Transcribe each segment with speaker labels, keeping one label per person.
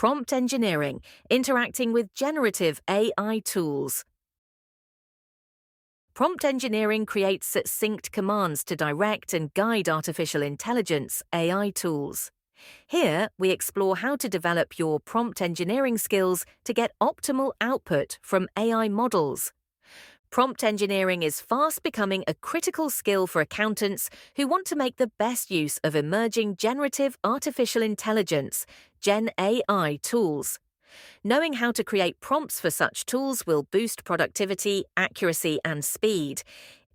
Speaker 1: Prompt engineering, interacting with generative AI tools. Prompt engineering creates succinct commands to direct and guide artificial intelligence AI tools. Here, we explore how to develop your prompt engineering skills to get optimal output from AI models. Prompt engineering is fast becoming a critical skill for accountants who want to make the best use of emerging generative artificial intelligence, Gen AI tools. Knowing how to create prompts for such tools will boost productivity, accuracy, and speed.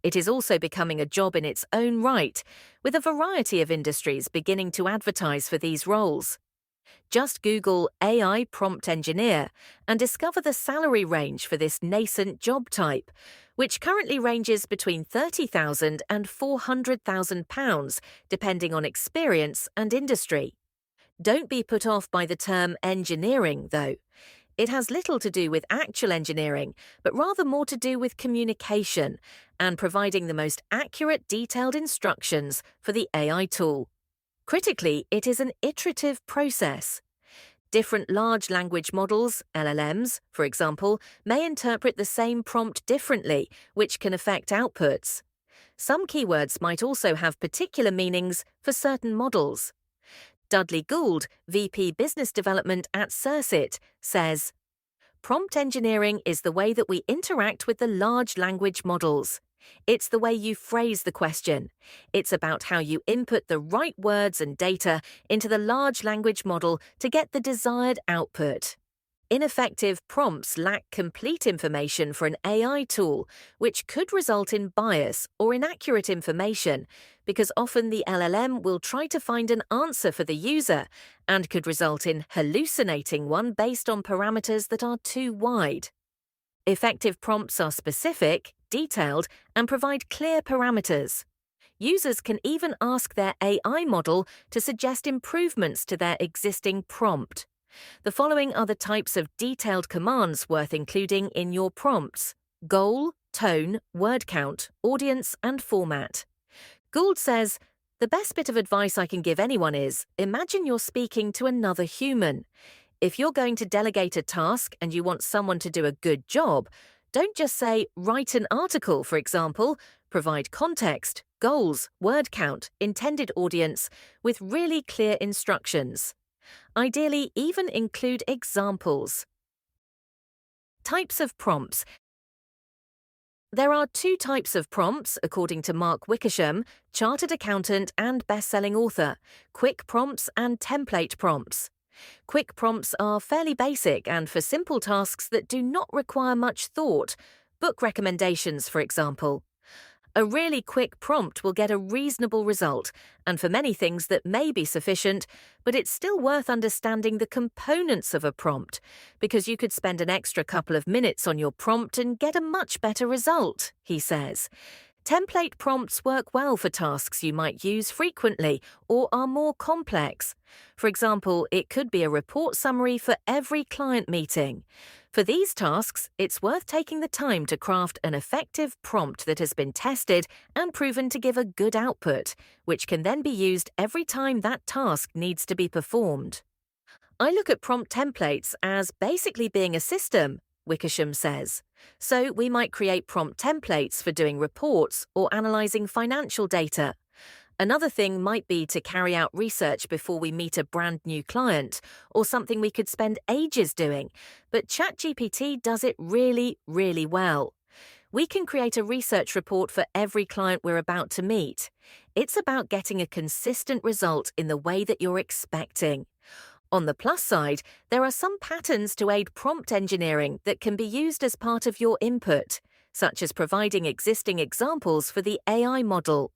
Speaker 1: It is also becoming a job in its own right, with a variety of industries beginning to advertise for these roles. Just Google AI prompt engineer and discover the salary range for this nascent job type, which currently ranges between £30,000 and £400,000, depending on experience and industry. Don't be put off by the term engineering, though. It has little to do with actual engineering, but rather more to do with communication and providing the most accurate, detailed instructions for the AI tool. Critically, it is an iterative process. Different large language models, LLMs, for example, may interpret the same prompt differently, which can affect outputs. Some keywords might also have particular meanings for certain models. Dudley Gould, VP Business Development at Succinct, says, "Prompt engineering is the way that we interact with the large language models. It's the way you phrase the question. It's about how you input the right words and data into the large language model to get the desired output. Ineffective prompts lack complete information for an AI tool, which could result in bias or inaccurate information, because often the LLM will try to find an answer for the user and could result in hallucinating one based on parameters that are too wide. Effective prompts are specific, detailed, and provide clear parameters. Users can even ask their AI model to suggest improvements to their existing prompt. The following are the types of detailed commands worth including in your prompts: goal, tone, word count, audience, and format." Gould says, "The best bit of advice I can give anyone is, imagine you're speaking to another human. If you're going to delegate a task and you want someone to do a good job, don't just say, write an article, for example. Provide context, goals, word count, intended audience, with really clear instructions. Ideally, even include examples." Types of prompts. There are two types of prompts, according to Mark Wickersham, chartered accountant and best-selling author: quick prompts and template prompts. Quick prompts are fairly basic and for simple tasks that do not require much thought, book recommendations, for example. A really quick prompt will get a reasonable result, and for many things that may be sufficient, but it's still worth understanding the components of a prompt, because you could spend an extra couple of minutes on your prompt and get a much better result, he says. Template prompts work well for tasks you might use frequently or are more complex. For example, it could be a report summary for every client meeting. For these tasks, it's worth taking the time to craft an effective prompt that has been tested and proven to give a good output, which can then be used every time that task needs to be performed. "I look at prompt templates as basically being a system," Wickersham says. "So we might create prompt templates for doing reports or analysing financial data. Another thing might be to carry out research before we meet a brand new client, or something we could spend ages doing, but ChatGPT does it really, really well. We can create a research report for every client we're about to meet. It's about getting a consistent result in the way that you're expecting. On the plus side, there are some patterns to aid prompt engineering that can be used as part of your input, such as providing existing examples for the AI model.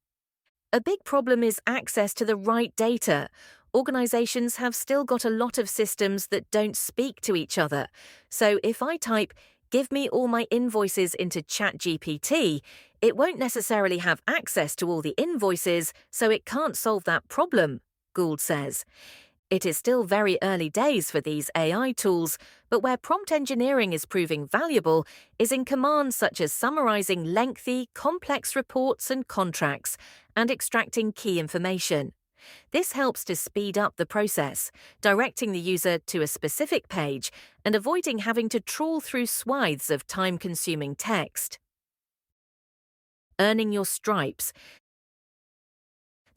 Speaker 1: A big problem is access to the right data. Organizations have still got a lot of systems that don't speak to each other. So if I type, 'Give me all my invoices' into ChatGPT, it won't necessarily have access to all the invoices, so it can't solve that problem," Gould says. It is still very early days for these AI tools, but where prompt engineering is proving valuable is in commands such as summarizing lengthy, complex reports and contracts and extracting key information. This helps to speed up the process, directing the user to a specific page and avoiding having to trawl through swathes of time-consuming text. Earning your stripes.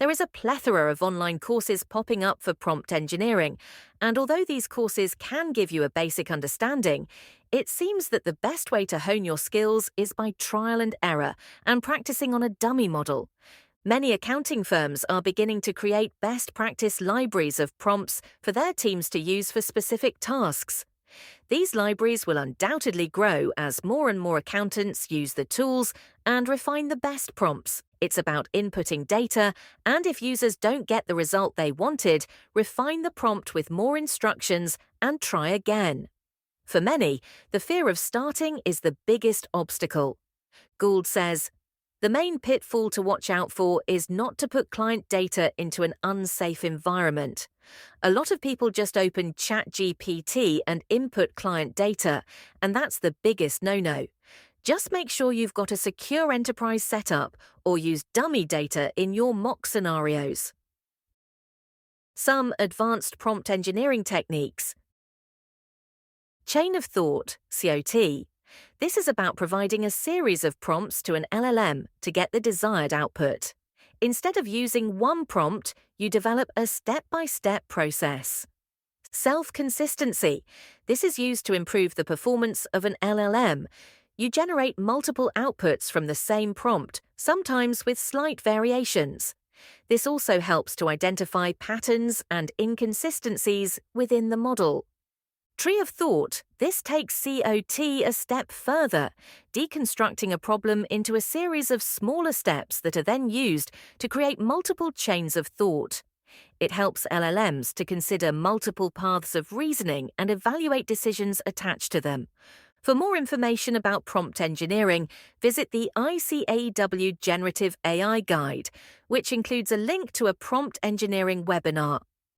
Speaker 1: There is a plethora of online courses popping up for prompt engineering, and although these courses can give you a basic understanding, it seems that the best way to hone your skills is by trial and error and practicing on a dummy model. Many accounting firms are beginning to create best practice libraries of prompts for their teams to use for specific tasks. These libraries will undoubtedly grow as more and more accountants use the tools and refine the best prompts. It's about inputting data, and if users don't get the result they wanted, refine the prompt with more instructions and try again. For many, the fear of starting is the biggest obstacle. Gould says, "The main pitfall to watch out for is not to put client data into an unsafe environment. A lot of people just open ChatGPT and input client data, and that's the biggest no-no. Just make sure you've got a secure enterprise setup or use dummy data in your mock scenarios." Some advanced prompt engineering techniques. Chain of thought, COT. This is about providing a series of prompts to an LLM to get the desired output. Instead of using one prompt, you develop a step-by-step process. Self-consistency. This is used to improve the performance of an LLM. You generate multiple outputs from the same prompt, sometimes with slight variations. This also helps to identify patterns and inconsistencies within the model. Tree of thought. This takes COT a step further, deconstructing a problem into a series of smaller steps that are then used to create multiple chains of thought. It helps LLMs to consider multiple paths of reasoning and evaluate decisions attached to them. For more information about prompt engineering, visit the ICAEW Generative AI Guide, which includes a link to a prompt engineering webinar.